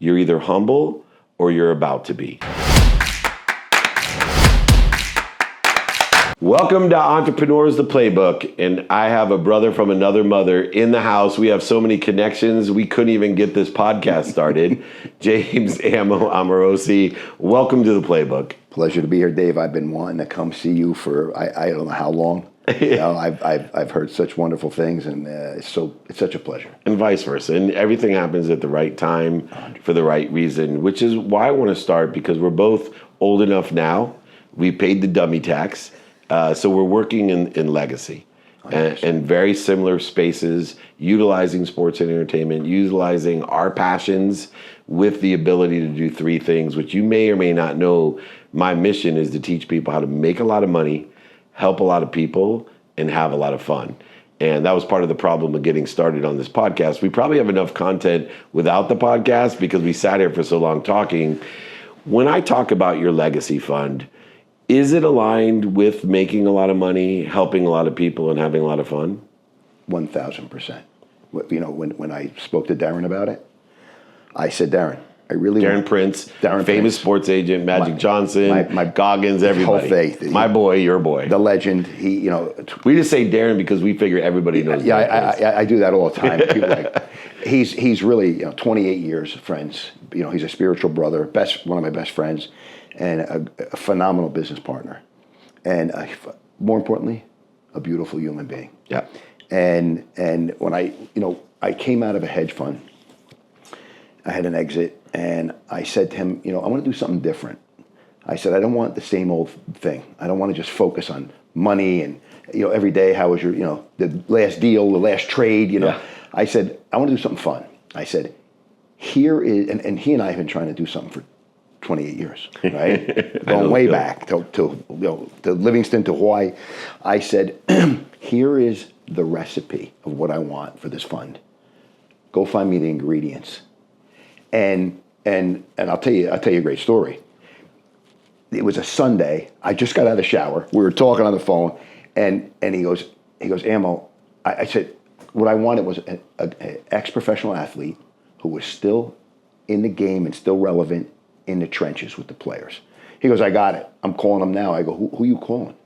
You're either humble or you're about to be. Welcome to Entrepreneurs, the Playbook. And I have a brother from another mother in the house. We have so many connections, we couldn't even get this podcast started. James Amorosi, welcome to the Playbook. Pleasure to be here, Dave. I've been wanting to come see you for I don't know how long. You know, I've heard such wonderful things, and it's such a pleasure. And vice versa. And everything happens at the right time for the right reason, which is why I want to start, because we're both old enough now. We paid the dummy tax. So we're working in legacy and very similar spaces, utilizing sports and entertainment, utilizing our passions with the ability to do three things, which you may or may not know. My mission is to teach people how to make a lot of money, help a lot of people, and have a lot of fun. And that was part of the problem of getting started on this podcast. We probably have enough content without the podcast because we sat here for so long talking. When I talk about your legacy fund, is it aligned with making a lot of money, helping a lot of people, and having a lot of fun? 1,000%. You know, when I spoke to Darren about it, I said, Darren, Darren Prince, famous sports agent, Magic Johnson, my Goggins, everybody. Whole faith. My boy, your boy. The legend. He, you know. We just say Darren because we figure everybody knows. Yeah, I do that all the time. People he's really 28 years friends. You know, he's a spiritual brother, one of my best friends, and a phenomenal business partner, and more importantly, a beautiful human being. Yeah. And when I came out of a hedge fund, I had an exit, and I said to him, I want to do something different. I said, I don't want the same old thing. I don't want to just focus on money and every day. How was your the last deal, the last trade? Yeah. I said, I want to do something fun. I said, here is, and he and I have been trying to do something for 28 years, right? Going way back to Livingston, to Hawaii. I said, here is the recipe of what I want for this fund. Go find me the ingredients. And I'll tell you a great story. It was a Sunday. I just got out of the shower. We were talking on the phone, and he goes, Amo, I said, what I wanted was an ex-professional athlete who was still in the game and still relevant in the trenches with the players. He goes, I got it. I'm calling him now. I go, who you calling?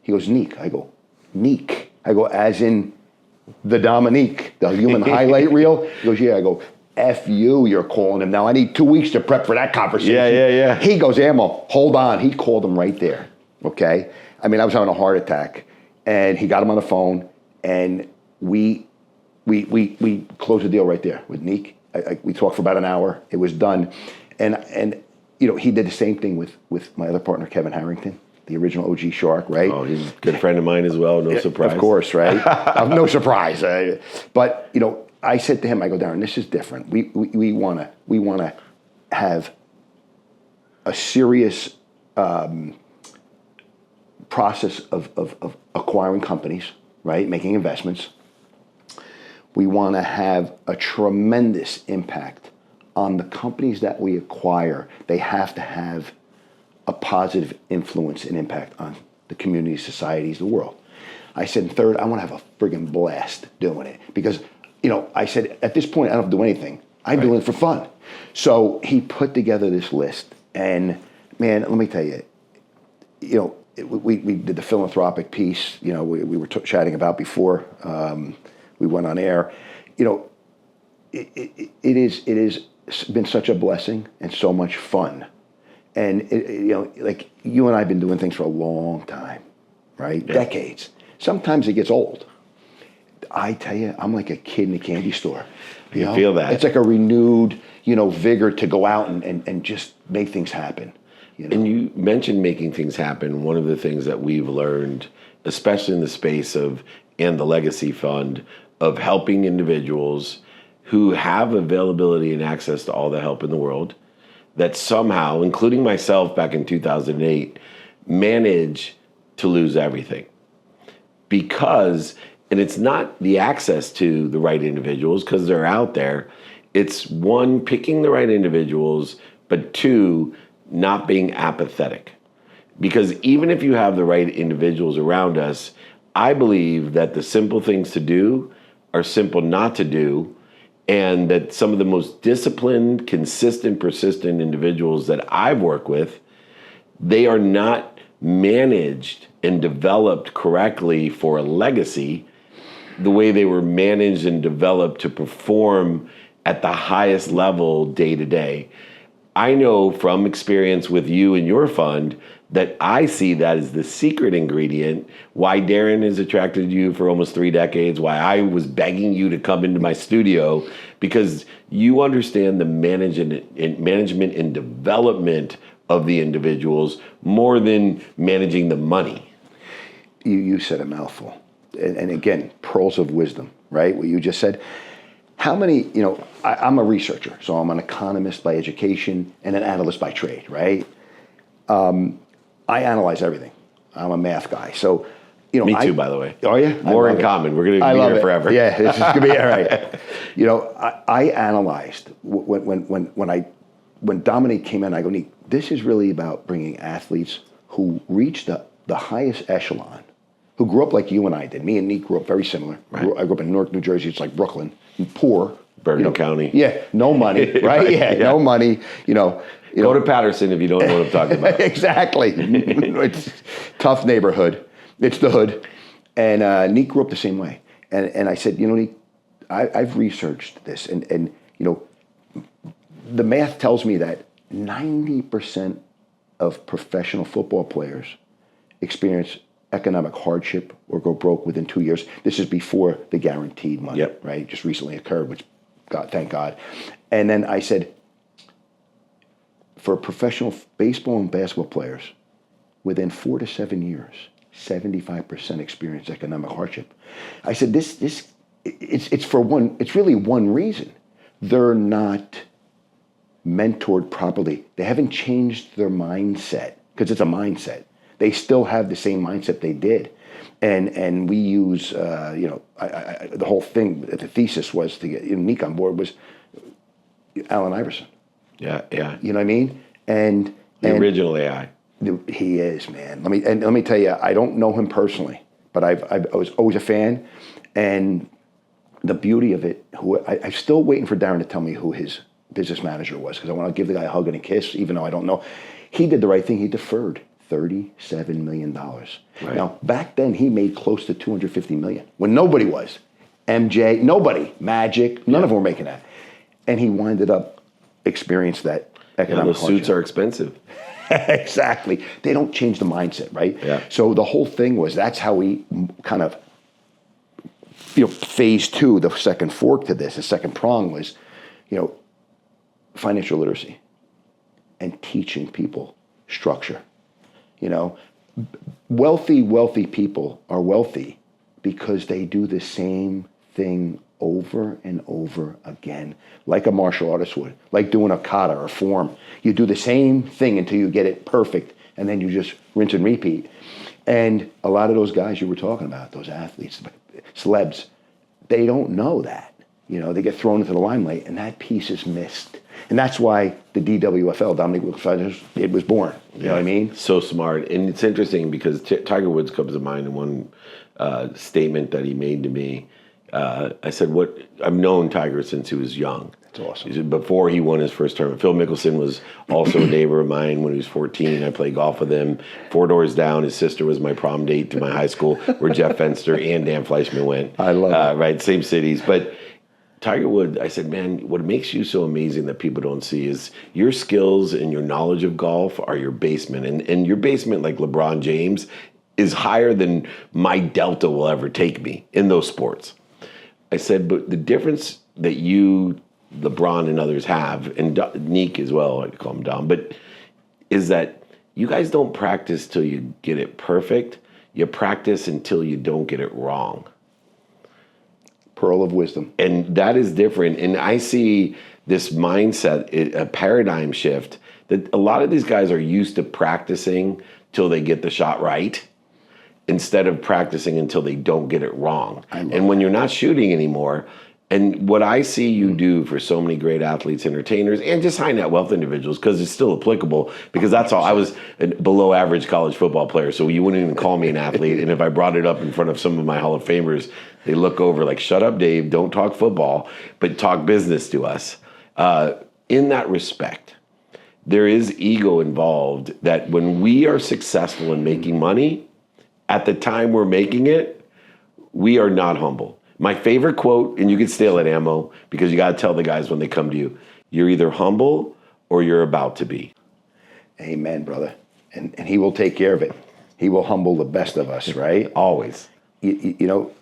He goes, Neek. I go, Neek. I go, as in the Dominique, the human highlight reel? He goes, yeah. I go, F you, you're calling him now. I need 2 weeks to prep for that conversation. Yeah. He goes, Amo, hold on. He called him right there, okay? I mean, I was having a heart attack, and he got him on the phone, and we closed the deal right there with Neek. We talked for about an hour. It was done. And he did the same thing with my other partner, Kevin Harrington, the original OG Shark, right? Oh, he's a good friend of mine as well. No surprise. Of course, right? No surprise. But I said to him, I go, Darren, this is different. We wanna have a serious process of acquiring companies, right? Making investments. We want to have a tremendous impact on the companies that we acquire. They have to have a positive influence and impact on the communities, societies, the world. I said, and third, I want to have a friggin' blast doing it. Because, I said, at this point, I don't have to do anything. I'm doing it for fun. So he put together this list. And, man, let me tell you, we did the philanthropic piece, we were chatting about before we went on air. It is been such a blessing and so much fun. And, like you and I have been doing things for a long time, right? Yeah. Decades. Sometimes it gets old. I tell you, I'm like a kid in a candy store. You feel that. It's like a renewed, vigor to go out and just make things happen. And you mentioned making things happen. One of the things that we've learned, especially in the space of, and the Legacy Fund, of helping individuals who have availability and access to all the help in the world, that somehow, including myself back in 2008, manage to lose everything. Because, and it's not the access to the right individuals, because they're out there. It's one, picking the right individuals, but two, not being apathetic. Because even if you have the right individuals around us, I believe that the simple things to do are simple not to do, And that some of the most disciplined, consistent, persistent individuals that I've worked with, they are not managed and developed correctly for a legacy the way they were managed and developed to perform at the highest level day to day. I know from experience with you and your fund that I see that as the secret ingredient, why Darren is attracted to you for almost 3 decades, why I was begging you to come into my studio, because you understand the management and development of the individuals more than managing the money. You said a mouthful. And again, pearls of wisdom, right? What you just said. How many, I'm a researcher, so I'm an economist by education and an analyst by trade, right? I analyze everything. I'm a math guy. So, Me too, by the way. Are you? More in common. We're going to be here forever. Yeah, this is going to be all right. I analyzed when Dominique came in, I go, Nick, this is really about bringing athletes who reach the highest echelon, who grew up like you and I did. Me and Nick grew up very similar. Right. I grew up in Newark, New Jersey. It's like Brooklyn. And poor. Bergen County. Yeah, no money, right? Yeah, no money. Go to Patterson if you don't know what I'm talking about. Exactly. It's tough neighborhood. It's the hood. And Nick grew up the same way. And I said, Nick, I've researched this. And the math tells me that 90% of professional football players experience economic hardship or go broke within 2 years. This is before the guaranteed money, right? Just recently occurred, which, God, thank God. And then I said, for professional baseball and basketball players, within 4 to 7 years, 75% experience economic hardship. I said, it's really one reason. They're not mentored properly. They haven't changed their mindset, because it's a mindset. They still have the same mindset they did. And we use, the whole thing, the thesis was to get Nick on board was Allen Iverson. Yeah. You know what I mean? And the original AI. He is, man. Let me tell you, I don't know him personally, but I was always a fan. And the beauty of it, I'm still waiting for Darren to tell me who his business manager was, because I want to give the guy a hug and a kiss, even though I don't know. He did the right thing. He deferred $37 million. Right. Now, back then, he made close to $250 million when nobody was. MJ, nobody. Magic, none of them were making that. And he winded up experiencing that economic hardship. Those suits are expensive. Exactly. They don't change the mindset, right? Yeah. So the whole thing was, that's how we kind of, phase 2, the second fork to this, the second prong was, financial literacy and teaching people structure. Wealthy people are wealthy because they do the same thing over and over again, like a martial artist would, like doing a kata or form. You do the same thing until you get it perfect, and then you just rinse and repeat. And a lot of those guys you were talking about, those athletes, celebs, they don't know that. They get thrown into the limelight, and that piece is missed. And that's why the DWFL, Dominique Wilkes, it was born. You know what I mean? So smart. And it's interesting because Tiger Woods comes to mind in one statement that he made to me. I said, I've known Tiger since he was young. That's awesome. He said, before he won his first tournament. Phil Mickelson was also a neighbor of mine when he was 14. I played golf with him. 4 doors down, his sister was my prom date to my high school, where Jeff Fenster and Dan Fleischman went. I love it. Right, same cities. But Tiger Woods, I said, man, what makes you so amazing that people don't see is your skills and your knowledge of golf are your basement. And your basement, like LeBron James, is higher than my delta will ever take me in those sports. I said, but the difference that you, LeBron, and others have, and Neek as well, I call him Dom, but is that you guys don't practice till you get it perfect. You practice until you don't get it wrong. Pearl of wisdom. And that is different. And I see this mindset, a paradigm shift, that a lot of these guys are used to practicing till they get the shot right, instead of practicing until they don't get it wrong. And when you're not shooting anymore, And what I see you do for so many great athletes, entertainers, and just high net wealth individuals, because it's still applicable, because that's all. I was a below average college football player, so you wouldn't even call me an athlete. And if I brought it up in front of some of my Hall of Famers, they look over like, shut up, Dave, don't talk football, but talk business to us. In that respect, there is ego involved that when we are successful in making money, at the time we're making it, we are not humble. My favorite quote, and you can steal it, Ammo, because you got to tell the guys when they come to you, you're either humble or you're about to be. Amen, brother. And he will take care of it. He will humble the best of us, right? Always. You know,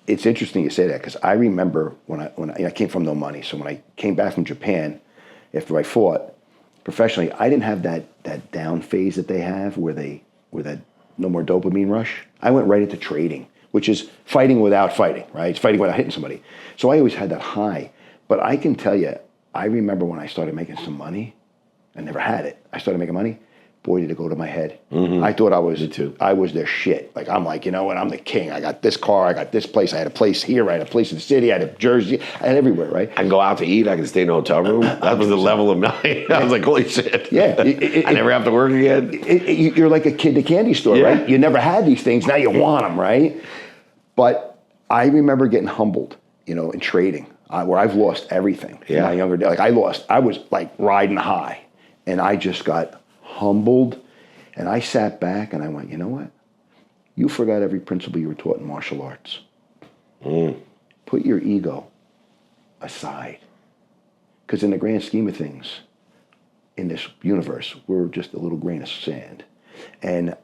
it's interesting you say that, because I remember when I came from no money. So when I came back from Japan, after I fought professionally, I didn't have that down phase that they have where that no more dopamine rush. I went right into trading, which is fighting without fighting, right? It's fighting without hitting somebody. So I always had that high. But I can tell you, I remember when I started making some money, I never had it. I started making money. Boy, did it go to my head. Mm-hmm. I thought I was their shit. Like, I'm like, you know what? I'm the king. I got this car. I got this place. I had a place here. I had a place in the city. I had a Jersey. I had everywhere, right? I can go out to eat. I can stay in a hotel room. That was the level of money. I was like, holy shit. Yeah. I never have to work again. You're like a kid at a candy store, right? You never had these things. Now you want them, right? But I remember getting humbled, you know, in trading, where I've lost everything in my younger days. Like I was like riding high, and I just got humbled, and I sat back and I went, you know what? You forgot every principle you were taught in martial arts. Put your ego aside. Because in the grand scheme of things, in this universe, we're just a little grain of sand. And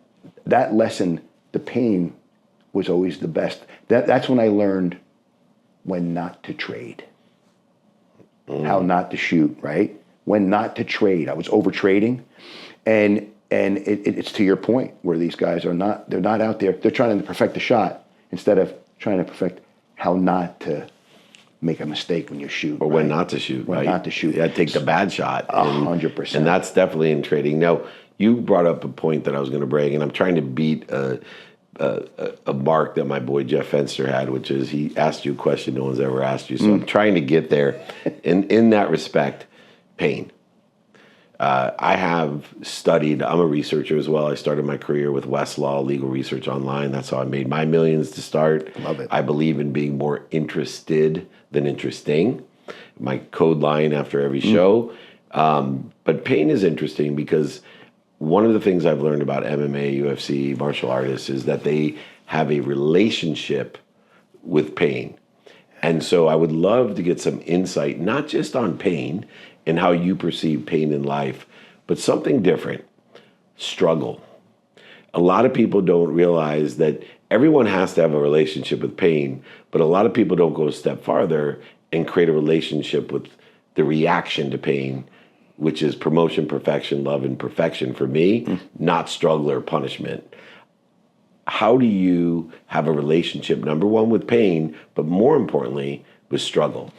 that lesson, the pain, was always the best. That's when I learned when not to trade. How not to shoot, right? When not to trade. I was over trading. And it's to your point where these guys they're not out there. They're trying to perfect the shot instead of trying to perfect how not to make a mistake when you shoot. Or when not to shoot, when right? not to shoot. Yeah, take the bad shot. 100%. And that's definitely in trading. Now, you brought up a point that I was going to bring, and I'm trying to beat a mark that my boy Jeff Fenster had, which is he asked you a question no one's ever asked you. So I'm trying to get there. In that respect, pain. I have studied, I'm a researcher as well. I started my career with Westlaw Legal Research Online. That's how I made my millions to start. Love it. I believe in being more interested than interesting. My code line after every show. But pain is interesting because one of the things I've learned about MMA, UFC, martial artists is that they have a relationship with pain. And so I would love to get some insight, not just on pain and how you perceive pain in life, but something different, struggle. A lot of people don't realize that everyone has to have a relationship with pain, but a lot of people don't go a step farther and create a relationship with the reaction to pain, which is promotion, perfection, love, and perfection for me, not struggle or punishment. How do you have a relationship, number one, with pain, but more importantly, with struggle?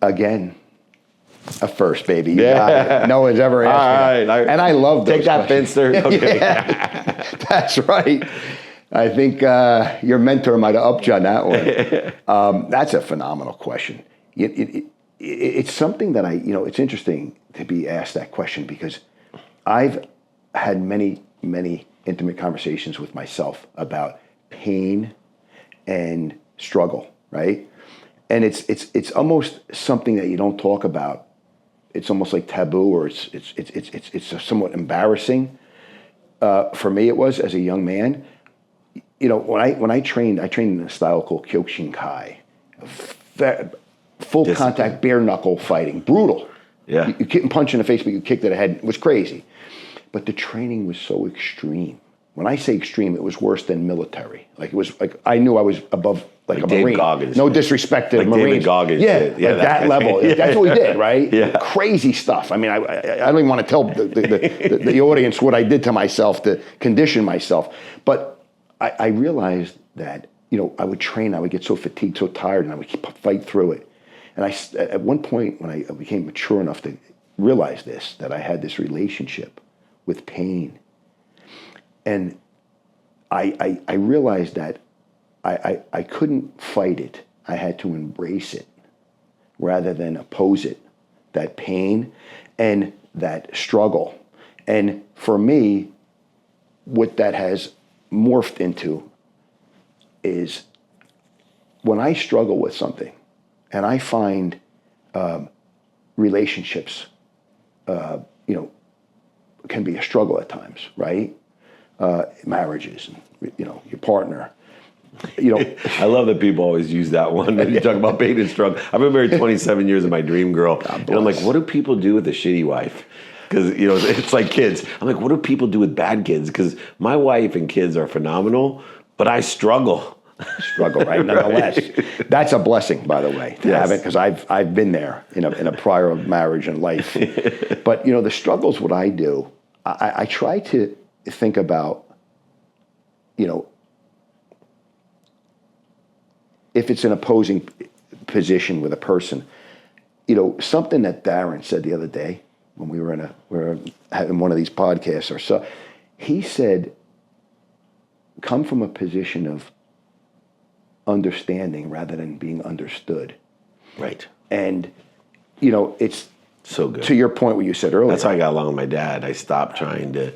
Again, a first, baby. You got it. No one's ever asked me that. And I love those Take that, Finster. Okay. Yeah, that's right. I think your mentor might have upped you on that one. That's a phenomenal question. It's something that it's interesting to be asked that question because I've had many, many intimate conversations with myself about pain and struggle, right? And it's almost something that you don't talk about. It's almost like taboo, or it's somewhat embarrassing. For me, it was as a young man. You know, when I trained in a style called Kyokushinkai, full contact, bare knuckle fighting, brutal. Yeah, you couldn't punch in the face, but you kicked to the head. It was crazy, but the training was so extreme. When I say extreme, it was worse than military. Like it was like I knew I was above like a Dave Marine. Goggins. No disrespect to like Marines. David Goggins. Yeah, did. like that level. Yeah. That's what we did, right? Yeah. Crazy stuff. I mean, I don't even want to tell the audience what I did to myself to condition myself. But I realized that I would train, I would get so fatigued, so tired, and I would fight through it. And at one point when I became mature enough to realize this, that I had this relationship with pain. And I realized that I couldn't fight it. I had to embrace it rather than oppose it, that pain and that struggle. And for me, what that has morphed into is when I struggle with something and I find relationships, can be a struggle at times, right? Marriages, and, your partner. I love that people always use that one when you talk about pain and struggle. I've been married 27 years of my dream girl. And I'm like, what do people do with a shitty wife? Because, it's like kids. I'm like, what do people do with bad kids? Because my wife and kids are phenomenal, but I struggle. Struggle, right? Nonetheless, that's a blessing, by the way, to have it, because I've been there in a prior marriage and life. But the struggles, what I do, I try to think about, if it's an opposing position with a person, something that Darren said the other day when we were having one of these podcasts or so, he said, come from a position of understanding rather than being understood. Right. And, it's so good. To your point what you said earlier. That's how I got along with my dad. I stopped trying to,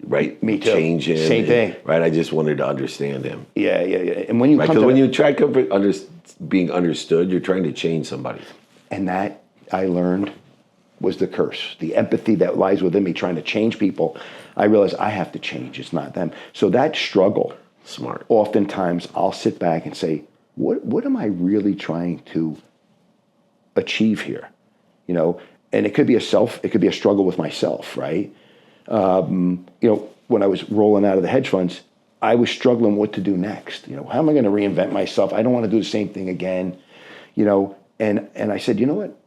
Me too. change him. Same thing. Right. I just wanted to understand him. Yeah. And when you come to when you try being understood, you're trying to change somebody. And that, I learned, was the curse. The empathy that lies within me trying to change people, I realized I have to change. It's not them. So that struggle, smart. Oftentimes I'll sit back and say, what am I really trying to achieve here? And it could be a struggle with myself, right? When I was rolling out of the hedge funds, I was struggling what to do next. How am I going to reinvent myself? I don't want to do the same thing again. And I said, you know what?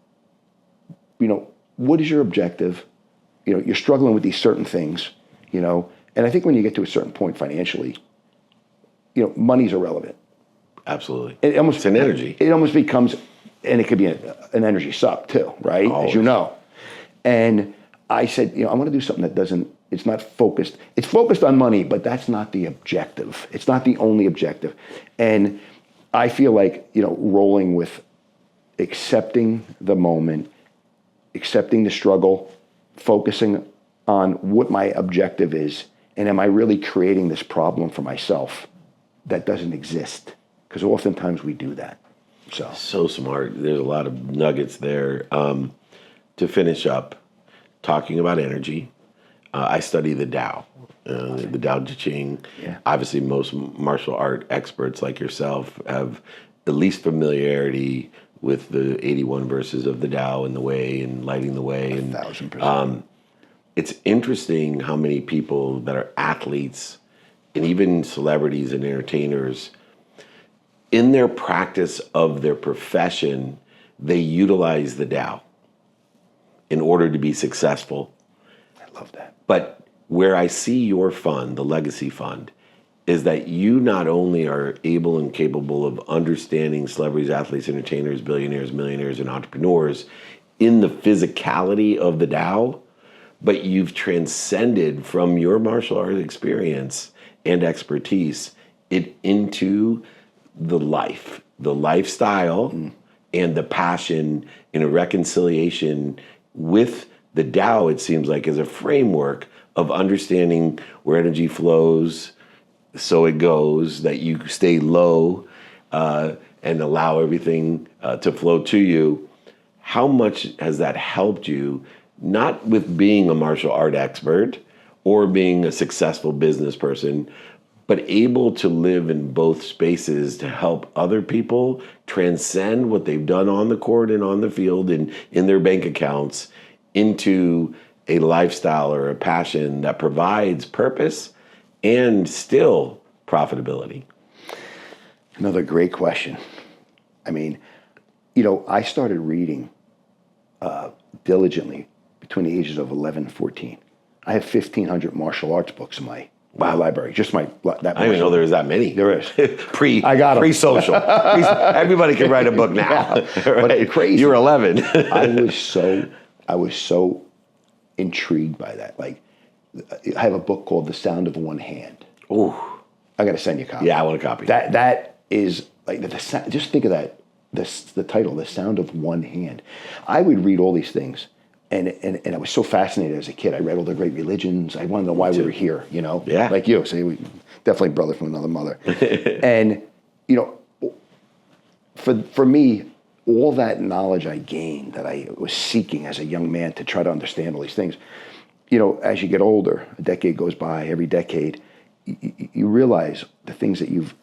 What is your objective? You're struggling with these certain things, and I think when you get to a certain point financially, money's irrelevant. Absolutely. It's an energy. It almost becomes, and it could be an energy suck too, right? Always. As you know. And I said, I want to do something that it's not focused. It's focused on money, but that's not the objective. It's not the only objective. And I feel like, rolling with accepting the moment, accepting the struggle, focusing on what my objective is, and am I really creating this problem for myself that doesn't exist? Because oftentimes we do that. So smart. There's a lot of nuggets there. To finish up, talking about energy, I study the Tao, the Tao Te Ching. Yeah. Obviously, most martial art experts like yourself have at least familiarity with the 81 verses of the Tao and the way and lighting the way. 1,000%. It's interesting how many people that are athletes and even celebrities and entertainers, in their practice of their profession, they utilize the Tao in order to be successful. I love that. But where I see your fund, the Legacy Fund, is that you not only are able and capable of understanding celebrities, athletes, entertainers, billionaires, millionaires, and entrepreneurs in the physicality of the Tao, but you've transcended from your martial arts experience and expertise it into the life, the lifestyle, and the passion in a reconciliation with the Tao, it seems like, as a framework of understanding where energy flows, so it goes, that you stay low and allow everything to flow to you. How much has that helped you, not with being a martial art expert or being a successful business person, but able to live in both spaces to help other people transcend what they've done on the court and on the field and in their bank accounts into a lifestyle or a passion that provides purpose and still profitability? Another great question. I mean, I started reading diligently between the ages of 11 and 14. I have 1,500 martial arts books in my library. Just I didn't even know there was that many. There is. I got them. Pre-social. Everybody can write a book now. Yeah, right? But crazy. You're 11. I was so intrigued by that. Like, I have a book called The Sound of One Hand. Ooh. I got to send you a copy. Yeah, I want a copy. That is like just think of that, the title, The Sound of One Hand. I would read all these things, and I was so fascinated as a kid. I read all the great religions. I wanted to know why we were here, Yeah. like you. So we definitely brother from another mother. And, for me, all that knowledge I gained that I was seeking as a young man to try to understand all these things, as you get older, a decade goes by, every decade, you realize the things that you've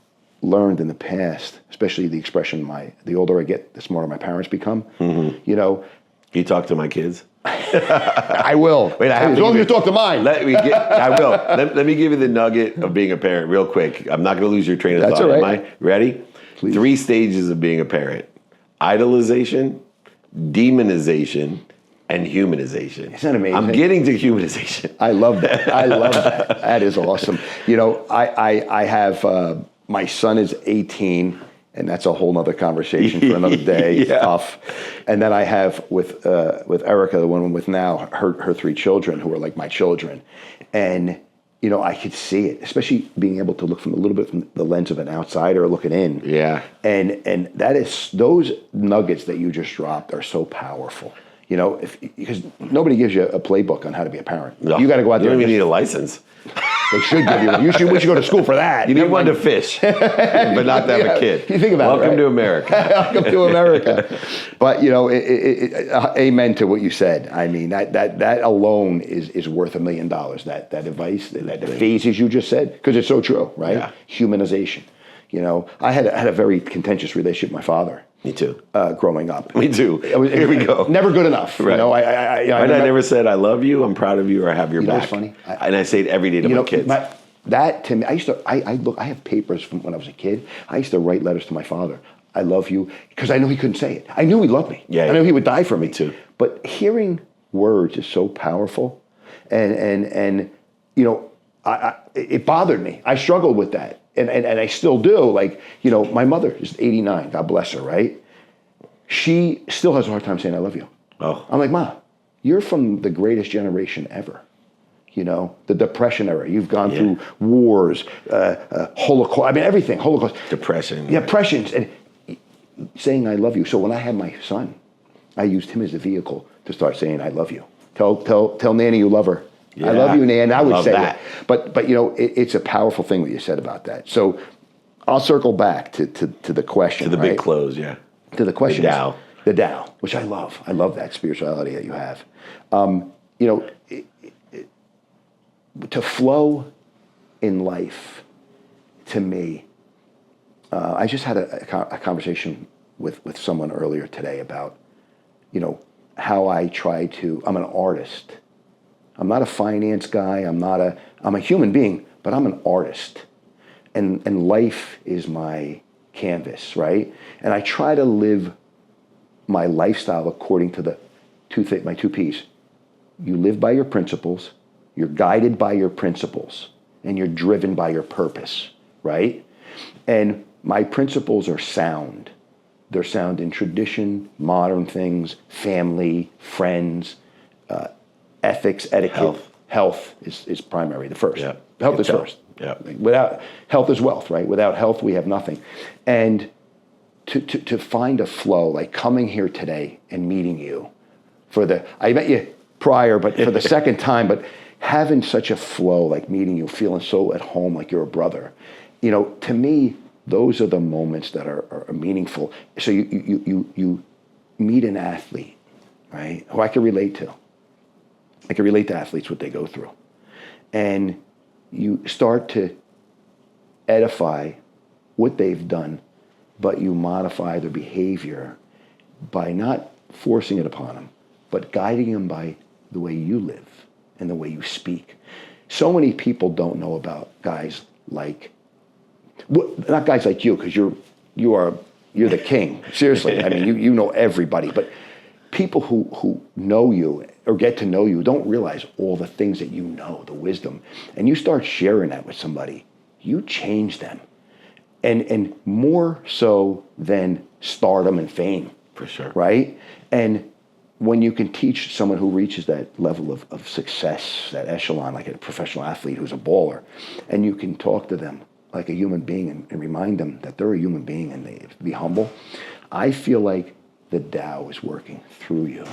learned in the past, especially the expression, the older I get, the smarter my parents become. You talk to my kids? I will. Wait, as long as you talk to mine. I will. Let me give you the nugget of being a parent real quick. I'm not going to lose your train of That's thought. all right. Am I ready? Please. 3 stages of being a parent: idolization, demonization, and humanization. Isn't that amazing? I'm getting to humanization. I love that. That is awesome. I have, my son is 18, and that's a whole nother conversation for another day. It's tough. And then I have with Erica, the one I'm with now, her 3 children who are like my children. And, I could see it, especially being able to look from a little bit from the lens of an outsider looking in. Yeah. And that is, those nuggets that you just dropped are so powerful. Because nobody gives you a playbook on how to be a parent. No, you got to go out there. You don't even need a license. They should give you one. We should go to school for that. You need one to fish, but not to have a kid. You think about Welcome it, right? to America. Welcome to America. But amen to what you said. I mean, that alone is worth $1 million. That advice, the phases you just said, because it's so true, right? Yeah. Humanization. I had a very contentious relationship with my father. Me too. Growing up. Me too. Here we go. Never good enough. Right. I never said I love you, I'm proud of you, or I have your back. That's funny. And I say it every day to my kids. That to me, I have papers from when I was a kid. I used to write letters to my father. I love you, because I knew he couldn't say it. I knew he loved me. Yeah, I knew he would die for me too. But hearing words is so powerful, and it bothered me. I struggled with that. And I still do. Like, my mother is 89, God bless her, right? She still has a hard time saying I love you. Oh. I'm like, Ma, you're from the greatest generation ever. The Depression era. You've gone through wars, Holocaust, I mean, everything, Holocaust. Depression. Yeah, depressions, and saying I love you. So when I had my son, I used him as a vehicle to start saying I love you. Tell Nanny you love her. Yeah. I love you, Nan. I would say that. But it's a powerful thing what you said about that. So I'll circle back to the question. To the big close, yeah. To the question. The Tao. The Tao, which I love. I love that spirituality that you have. To flow in life, to me, I just had a conversation with someone earlier today about, how I try to, I'm an artist. I'm not a finance guy. I'm a human being, but I'm an artist. And life is my canvas, right? And I try to live my lifestyle according to my 2 P's. You live by your principles, you're guided by your principles, and you're driven by your purpose, right? And my principles are sound. They're sound in tradition, modern things, family, friends, ethics, etiquette. Health is primary, the first. Yeah. Health is first. Yeah. Without health is wealth, right? Without health, we have nothing. And to find a flow, like coming here today and meeting you I met you prior, but for the second time, but having such a flow, like meeting you, feeling so at home, like you're a brother, to me, those are the moments that are meaningful. So you meet an athlete, right, who I can relate to. I can relate to athletes, what they go through. And you start to edify what they've done, but you modify their behavior by not forcing it upon them, but guiding them by the way you live and the way you speak. So many people don't know about guys like, not guys like you, because you're the king. Seriously, I mean, you know everybody, but people who know you or get to know you don't realize all the things that you know, the wisdom. And you start sharing that with somebody, you change them. And more so than stardom and fame. For sure. Right? And when you can teach someone who reaches that level of success, that echelon, like a professional athlete who's a baller, and you can talk to them like a human being and remind them that they're a human being and they be humble, I feel like the Tao is working through you.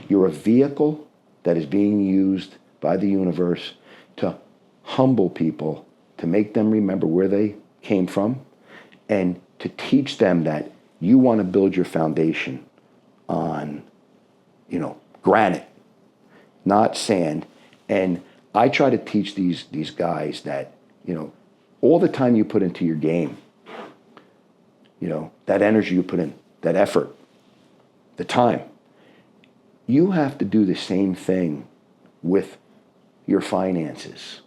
You're a vehicle that is being used by the universe to humble people, to make them remember where they came from, and to teach them that you want to build your foundation on, granite, not sand. And I try to teach these guys that, all the time you put into your game, that energy you put in, that effort, the time, you have to do the same thing with your finances,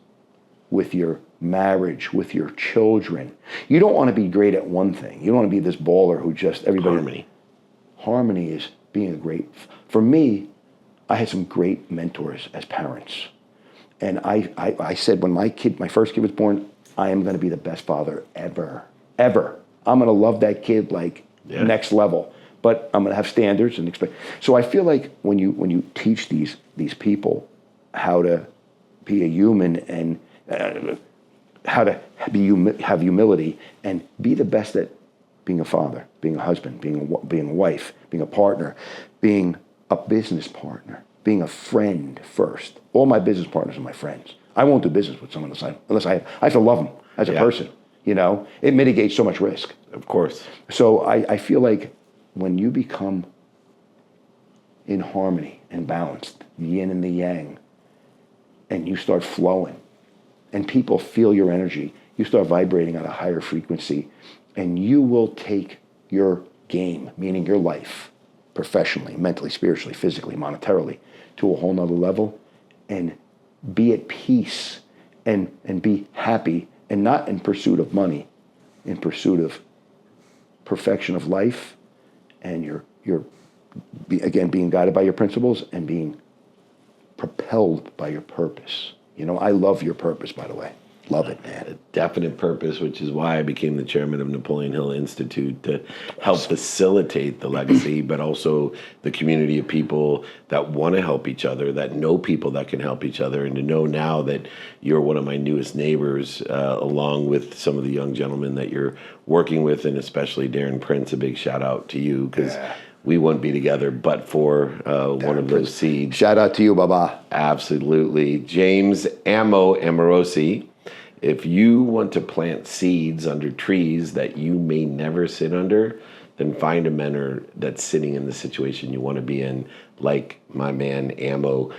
with your marriage, with your children. You don't want to be great at one thing. You don't want to be this baller who just everybody. Harmony. Harmony is being a great. For me, I had some great mentors as parents, and I said when my first kid was born, I am going to be the best father ever. I'm going to love that kid like next level, but I'm going to have standards and expect. So I feel like when you teach these people how to be a human and how to have humility and be the best at being a father, being a husband, being a wife, being a partner, being a business partner, being a friend first. All my business partners are my friends. I won't do business with someone unless I have to love them as a person. It mitigates so much risk. Of course. So I feel like when you become in harmony and balanced, the yin and the yang, and you start flowing, and people feel your energy, you start vibrating at a higher frequency, and you will take your game, meaning your life, professionally, mentally, spiritually, physically, monetarily, to a whole nother level, and be at peace and be happy, and not in pursuit of money, in pursuit of perfection of life, and you're again being guided by your principles and being propelled by your purpose. I love your purpose, by the way. Love it, man. A definite purpose, which is why I became the chairman of Napoleon Hill Institute, to help facilitate the legacy, but also the community of people that want to help each other, that know people that can help each other, and to know now that you're one of my newest neighbors, along with some of the young gentlemen that you're working with, and especially Darren Prince. A big shout out to you, because we wouldn't be together but for one of those seeds. Shout out to you, Baba. Absolutely. James Amorosi. If you want to plant seeds under trees that you may never sit under, then find a mentor that's sitting in the situation you want to be in, like my man Amo.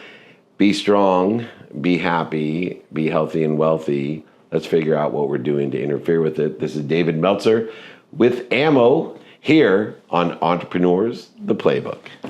Be strong, be happy, be healthy and wealthy. Let's figure out what we're doing to interfere with it. This is David Meltzer with Amo here on Entrepreneurs, the Playbook.